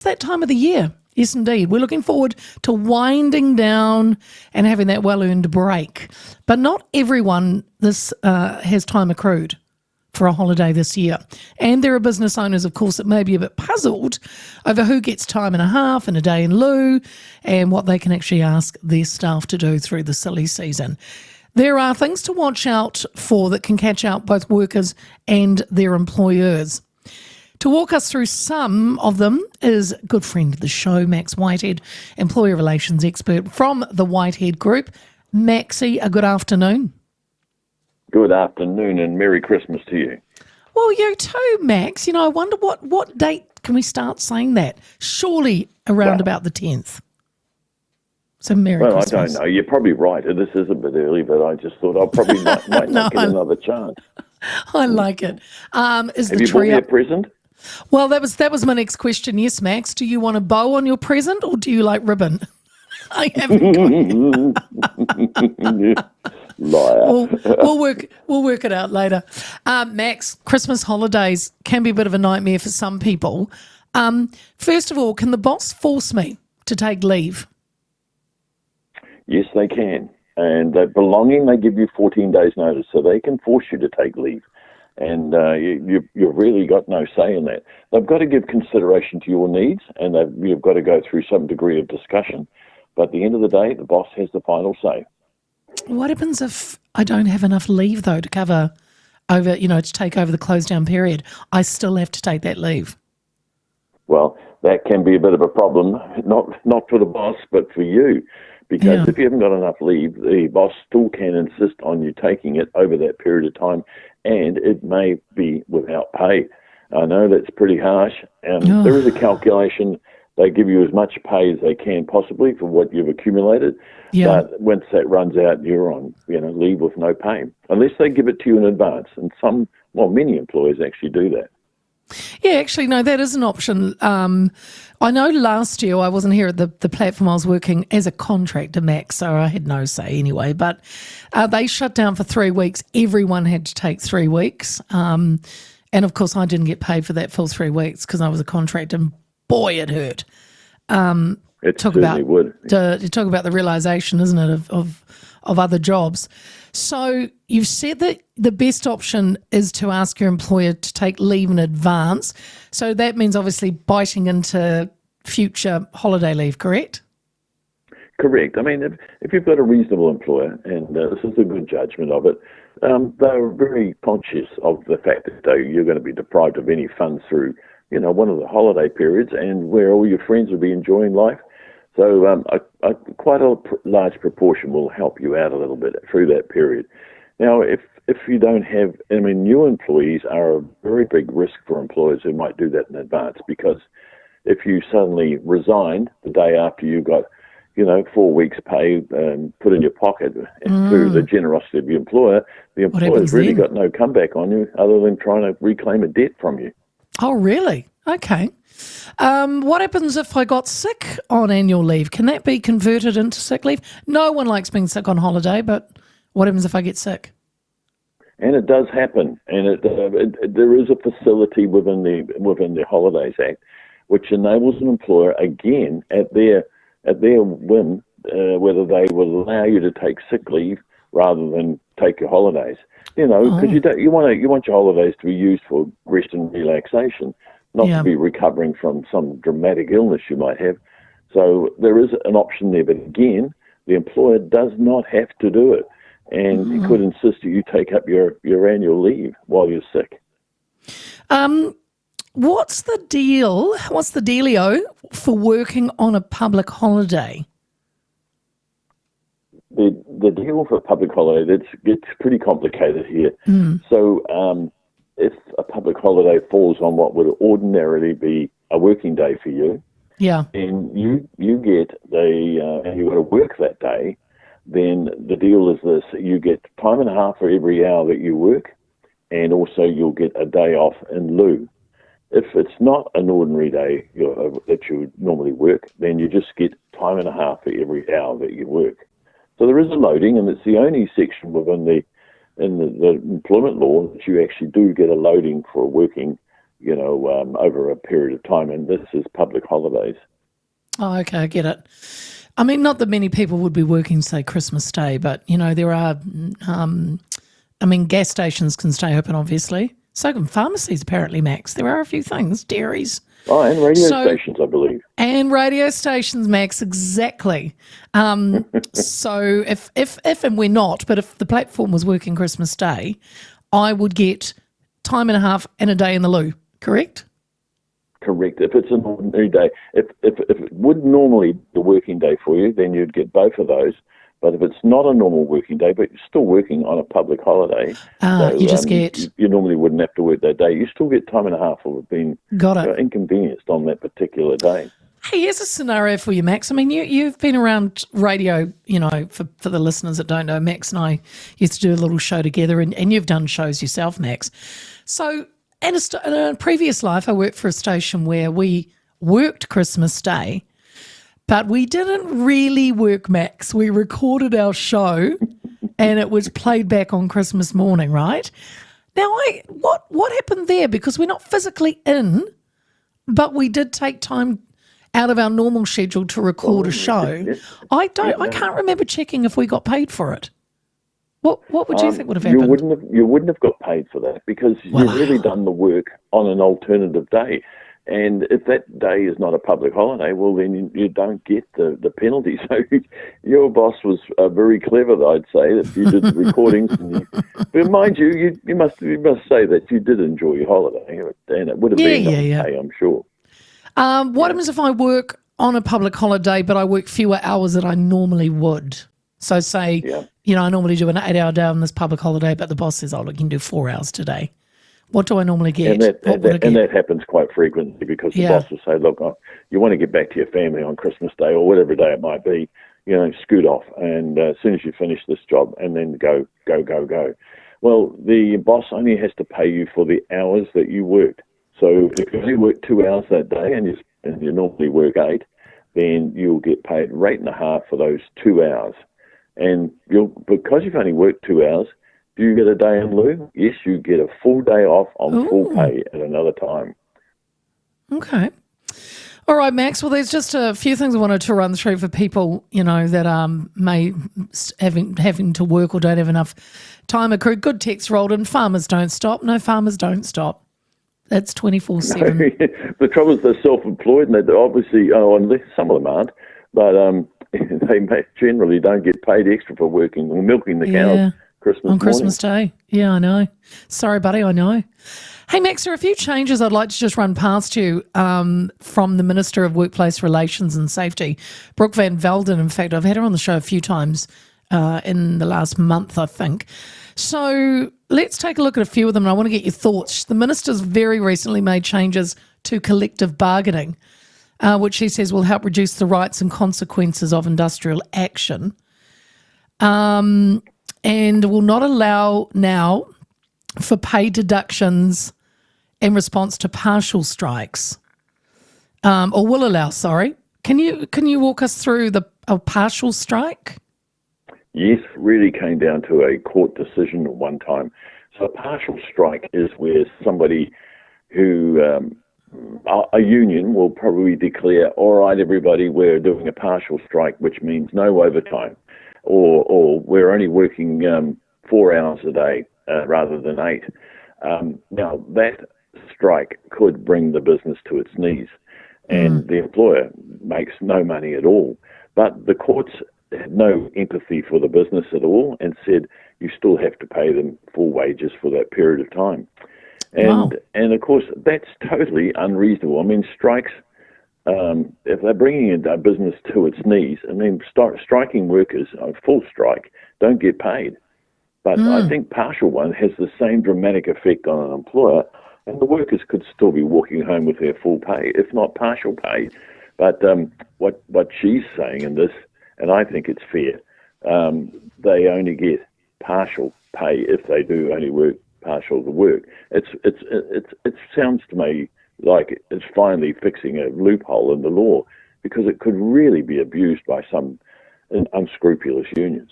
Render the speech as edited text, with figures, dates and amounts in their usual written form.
that time of the year. Yes, indeed. We're looking forward to winding down and having that well-earned break. But not everyone has time accrued for a holiday this year. And there are business owners, of course, that may be a bit puzzled over who gets time and a half and a day in lieu and what they can actually ask their staff to do through the silly season. There are things to watch out for that can catch out both workers and their employers. To walk us through some of them is a good friend of the show, Max Whitehead, employer relations expert from the Whitehead Group. Maxie, a good afternoon. Good afternoon and Merry Christmas to you. Well, you too, Max. I wonder what date can we start saying that? Surely around about the 10th. So Merry Christmas. I don't know. You're probably right. This is a bit early, but I just thought I probably might not get another chance. I like it. Have you bought me a present? Well, that was my next question. Yes, Max. Do you want a bow on your present or do you like ribbon? I haven't got Liar. We'll work it out later. Max, Christmas holidays can be a bit of a nightmare for some people. First of all, can the boss force me to take leave? Yes, they can. And belonging, they give you 14 days notice, so they can force you to take leave. And you've really got no say in that. They've got to give consideration to your needs, and you've got to go through some degree of discussion. But at the end of the day, the boss has the final say. What happens if I don't have enough leave, though, to cover over, to take over the close down period? I still have to take that leave. Well, that can be a bit of a problem, not for the boss, but for you. Because if you haven't got enough leave, the boss still can insist on you taking it over that period of time, and it may be without pay. I know that's pretty harsh. There is a calculation. They give you as much pay as they can possibly for what you've accumulated. Yeah. But once that runs out, you're on leave with no pay, unless they give it to you in advance. And many employers actually do that. Yeah, actually, no, that is an option. I know last year I wasn't here at the platform. I was working as a contractor, Max, so I had no say anyway. But they shut down for 3 weeks. Everyone had to take 3 weeks. And, of course, I didn't get paid for that full 3 weeks because I was a contractor, and boy, it hurt. It certainly would. To talk about the realisation, isn't it, of other jobs. So you've said that the best option is to ask your employer to take leave in advance. So that means obviously biting into future holiday leave, correct? Correct. I mean, if you've got a reasonable employer, and this is a good judgment of it, they're very conscious of the fact that you're going to be deprived of any funds through, one of the holiday periods and where all your friends will be enjoying life. So quite a large proportion will help you out a little bit through that period. Now, if you don't have, new employees are a very big risk for employers who might do that in advance, because if you suddenly resign the day after you got, 4 weeks pay put in your pocket through the generosity of the employer's really got no comeback on you other than trying to reclaim a debt from you. Oh, really? Okay. What happens if I got sick on annual leave? Can that be converted into sick leave? No one likes being sick on holiday, but what happens if I get sick? And it does happen, and there is a facility within the Holidays Act which enables an employer, again, at their whim, whether they will allow you to take sick leave rather than take your holidays. Because you want your holidays to be used for rest and relaxation, not to be recovering from some dramatic illness you might have. So there is an option there, but again, the employer does not have to do it, and he could insist that you take up your annual leave while you're sick. What's the deal? What's the dealio for working on a public holiday? The deal for a public holiday, it's pretty complicated here. So if a public holiday falls on what would ordinarily be a working day for you, and you get and you've got to work that day, then the deal is this: you get time and a half for every hour that you work, and also you'll get a day off in lieu. If it's not an ordinary day that you normally work, then you just get time and a half for every hour that you work. So there is a loading, and it's the only section within the employment law that you actually do get a loading for working over a period of time, and this is public holidays. Oh, okay, I get it. I mean, not that many people would be working, say, Christmas Day, but, there are, gas stations can stay open, obviously. So can pharmacies, apparently, Max. There are a few things, dairies. Oh, and radio stations, I believe. And radio stations, Max, exactly. So if and we're not, but if the platform was working Christmas Day, I would get time and a half and a day in the loo, correct? Correct. If it's an ordinary day, if it would normally be a working day for you, then you'd get both of those. But if it's not a normal working day, but you're still working on a public holiday, you just get... You normally wouldn't have to work that day. You still get time and a half of being inconvenienced on that particular day. Hey, here's a scenario for you, Max. I mean, you've been around radio, for the listeners that don't know, Max and I used to do a little show together, and you've done shows yourself, Max. So in a previous life, I worked for a station where we worked Christmas Day, but we didn't really work, Max. We recorded our show and it was played back on Christmas morning, right? Now, what happened there? Because we're not physically in, but we did take time out of our normal schedule to record a show. I can't remember checking if we got paid for it. What would you think would have happened? You wouldn't have got paid for that because you've really done the work on an alternative day. And if that day is not a public holiday, well, then you don't get the penalty. So your boss was very clever, I'd say, that you did the recordings. But mind you, you must say that you did enjoy your holiday, and it would have been on pay, I'm sure. What happens if I work on a public holiday, but I work fewer hours than I normally would? So say, I normally do an 8-hour day on this public holiday, but the boss says, oh, look, you can do 4 hours today. What do I normally get? And that happens quite frequently because the boss will say, look, you want to get back to your family on Christmas Day or whatever day it might be, scoot off. And as soon as you finish this job, and then go. Well, the boss only has to pay you for the hours that you worked. So if you only work 2 hours that day and you normally work 8, then you'll get paid rate and a half for those 2 hours. And because you've only worked 2 hours, do you get a day in lieu? Yes, you get a full day off on full pay at another time. Okay. All right, Max. Well, there's just a few things I wanted to run through for people, that may having to work or don't have enough time accrued. Good text rolled in. Farmers don't stop. No, farmers don't stop. That's 24/7. The trouble is they're self-employed, and they obviously, unless some of them aren't, but they generally don't get paid extra for working or milking the cows. Christmas Day. Yeah, I know. Sorry, buddy, I know. Hey, Max, there are a few changes I'd like to just run past you from the Minister of Workplace Relations and Safety, Brooke Van Velden. In fact, I've had her on the show a few times in the last month, I think. So let's take a look at a few of them, and I want to get your thoughts. The Minister's very recently made changes to collective bargaining, which she says will help reduce the rights and consequences of industrial action. And will not allow now for pay deductions in response to partial strikes, or will allow. Sorry, can you walk us through a partial strike? Yes, really came down to a court decision at one time. So a partial strike is where somebody who a union will probably declare, all right, everybody, we're doing a partial strike, which means no overtime. Or we're only working 4 hours a day rather than 8. Now, that strike could bring the business to its knees, and the employer makes no money at all. But the courts had no empathy for the business at all and said you still have to pay them full wages for that period of time. And of course, that's totally unreasonable. I mean, strikes... if they're bringing a business to its knees, striking workers on full strike don't get paid. But I think partial one has the same dramatic effect on an employer, and the workers could still be walking home with their full pay, if not partial pay. But what she's saying in this, and I think it's fair, they only get partial pay if they do only work partial of the work. It sounds to me like it's finally fixing a loophole in the law, because it could really be abused by some unscrupulous unions.